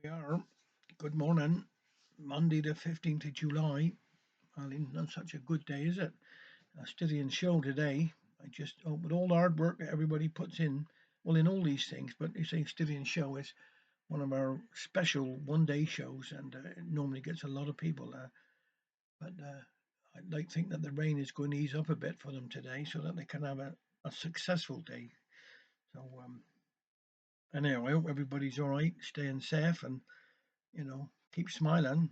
We are. Good morning. Monday the 15th of July. Well, not such a good day, is it? A study and show today. With all the hard work that everybody puts in, well, in all these things, but you say study and show is one of our special one-day shows, and it normally gets a lot of people. But I'd like to think that the rain is going to ease up a bit for them today so that they can have a successful day. So, anyway, I hope everybody's all right, staying safe, and keep smiling.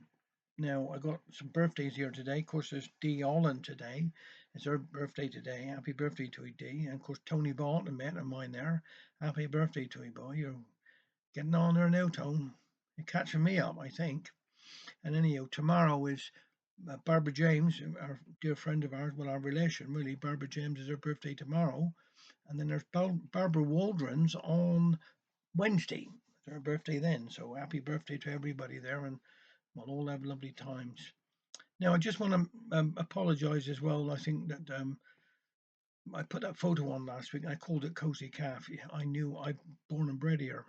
Now, I got some birthdays here today. Of course, there's Dee Allen today. It's her birthday today. Happy birthday to you, Dee. And of course, Tony Balt, a mate of mine there. Happy birthday to you, boy. You're getting on there now, Tone. You're catching me up, I think. And anyhow, tomorrow is Barbara James, our dear friend of ours, well, our relation, really. Barbara James is her birthday tomorrow. And then there's Barbara Waldron's on Wednesday. It's her birthday then. So happy birthday to everybody there. And we'll all have lovely times. Now, I just want to apologise as well. I think that I put that photo on last week and I called it Cozy Calf. Yeah, I knew I'm born and bred here.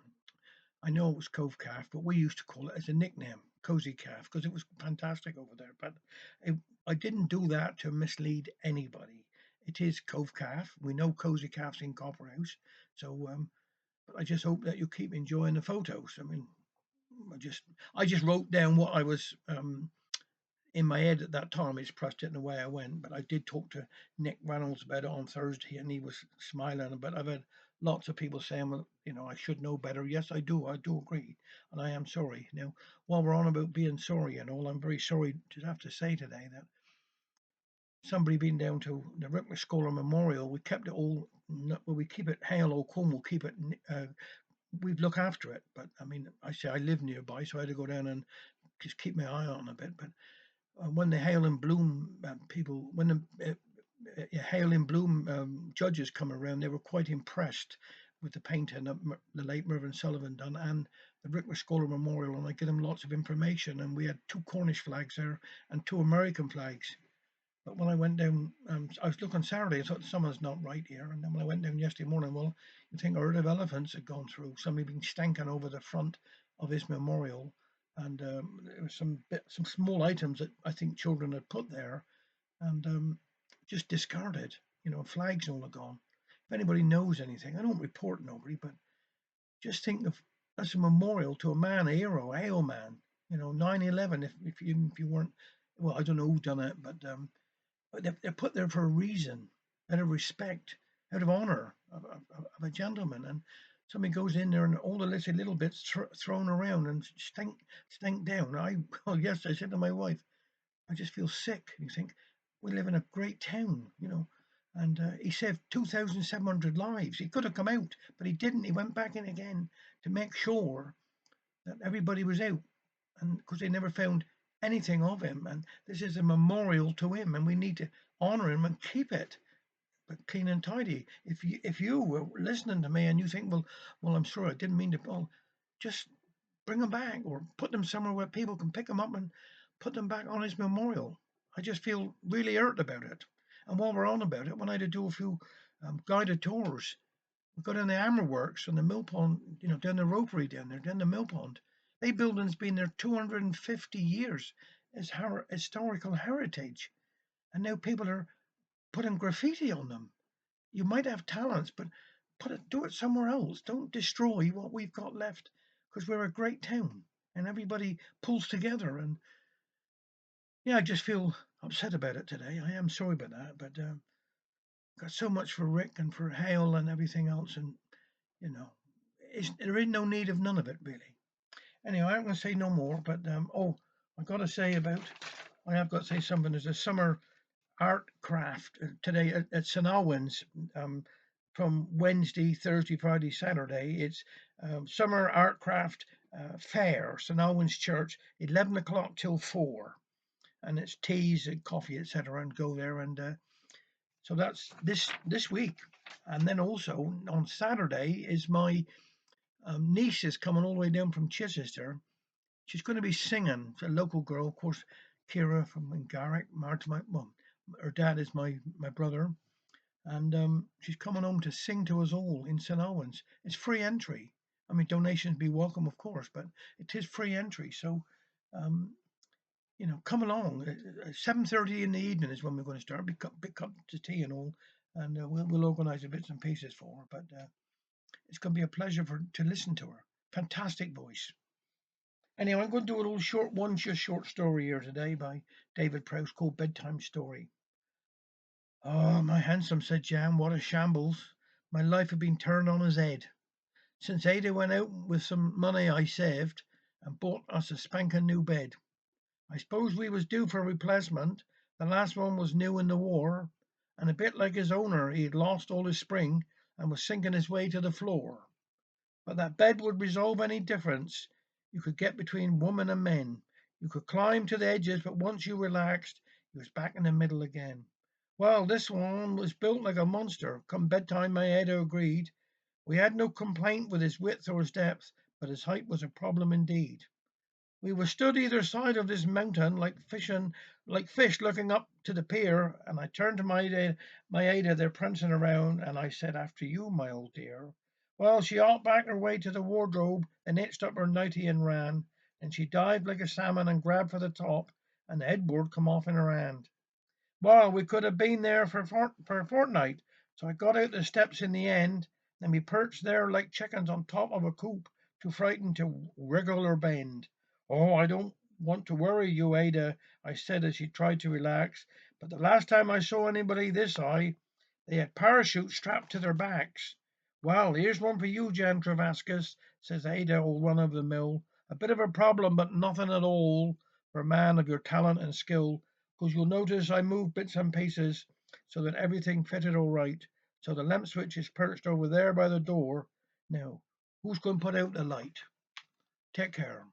I know it was Cove Calf, but we used to call it as a nickname, Cozy Calf, because it was fantastic over there. But it, I didn't do that to mislead anybody. It is Cove Calf. We know Cozy Calf's in Copperhouse. So, but I just hope that you keep enjoying the photos. I mean, I just I just wrote down what I was in my head at that time. It's pressed it in the way I went. But I did talk to Nick Reynolds about it on Thursday, and he was smiling. But I've had lots of people saying, "Well, I should know better." Yes, I do. I do agree, and I am sorry. Now, while we're on about being sorry and all, I'm very sorry to have to say today that somebody been down to the Rick McScullough Memorial. We kept it all. Well, we keep it. Hale O'Combe will keep it. We look after it, but I mean, I say I live nearby, so I had to go down and just keep my eye on a bit. But when the Hail and Bloom people, when the Hail and Bloom judges come around, they were quite impressed with the painting that the late Mervyn Sullivan done and the Rick McScullough Memorial, and I give them lots of information. And we had two Cornish flags there and two American flags. But when I went down, I was looking Saturday, I thought something's not right here. And then when I went down yesterday morning, well, you think a herd of elephants had gone through. Somebody been stanking over the front of his memorial, and there was some small items that I think children had put there, and just discarded. Flags all are gone. If anybody knows anything, I don't report nobody, but just think of as a memorial to a man, a hero, a Hale man. 9/11. If you weren't, well, I don't know who done it, but they're put there for a reason, out of respect, out of honor of a gentleman. And somebody goes in there and all the little bits thrown around and stink down. Well, yes, I said to my wife, I just feel sick. You think we live in a great town. And he saved 2,700 lives. He could have come out, but he didn't. He went back in again to make sure that everybody was out, and because they never found anything of him, and this is a memorial to him, and we need to honor him and keep it but clean and tidy. If you were listening to me and you think, well, I'm sorry, I didn't mean to, well, just bring them back or put them somewhere where people can pick them up and put them back on his memorial. I just feel really hurt about it. And while we're on about it, when I had to do a few guided tours, we got in the Hammer Works and the mill pond, down the Rotary down there, down the mill pond. They building's been there 250 years as historical heritage. And now people are putting graffiti on them. You might have talents, but do it somewhere else. Don't destroy what we've got left because we're a great town and everybody pulls together. And yeah, I just feel upset about it today. I am sorry about that, but got so much for Rick and for Hale and everything else, and you know, there is no need of none of it really. Anyway, I'm going to say no more. But I got to say about I have got to say something. There's a summer art craft today at St Alwyn's from Wednesday, Thursday, Friday, Saturday. It's summer art craft fair, St Alwyn's Church, 11 o'clock till 4, and it's teas and coffee, etc. And go there, and so that's this week. And then also on Saturday is my niece is coming all the way down from Chichester. She's going to be singing. It's a local girl, of course, Kira from Garrick. Well, her dad is my brother, and she's coming home to sing to us all in St Owen's. It's free entry, I mean, donations be welcome, of course, but it is free entry. So, um, come along. 7:30 in the evening is when we're going to start. Big cup of tea and all, and we'll organise the bits and pieces for her. But it's going to be a pleasure to listen to her. Fantastic voice. Anyway, I'm going to do a little just short story here today by David Prowse called Bedtime Story. Oh, my handsome, said Jan, what a shambles. My life had been turned on his head. Since Ada went out with some money I saved and bought us a spanking new bed. I suppose we was due for replacement. The last one was new in the war, and a bit like his owner, he'd lost all his spring and was sinking his way to the floor. But that bed would resolve any difference you could get between woman and men. You could climb to the edges, but once you relaxed, you was back in the middle again. Well, this one was built like a monster. Come bedtime, my Ada agreed. We had no complaint with his width or his depth, but his height was a problem indeed. We were stood either side of this mountain like fish looking up to the pier, and I turned to my Ada there prancing around, and I said, after you, my old dear. Well, she hopped back her way to the wardrobe and hitched up her nightie and ran, and she dived like a salmon and grabbed for the top, and the headboard come off in her hand. Well, we could have been there for a fortnight, so I got out the steps in the end, and we perched there like chickens on top of a coop, too frightened to wriggle or bend. Oh, I don't want to worry you, Ada, I said as she tried to relax, but the last time I saw anybody this high, they had parachutes strapped to their backs. Well, here's one for you, Jan Travascus, says Ada, all run of the mill. A bit of a problem, but nothing at all for a man of your talent and skill, 'cause you'll notice I moved bits and pieces so that everything fitted all right. So the lamp switch is perched over there by the door. Now, who's going to put out the light? Take care.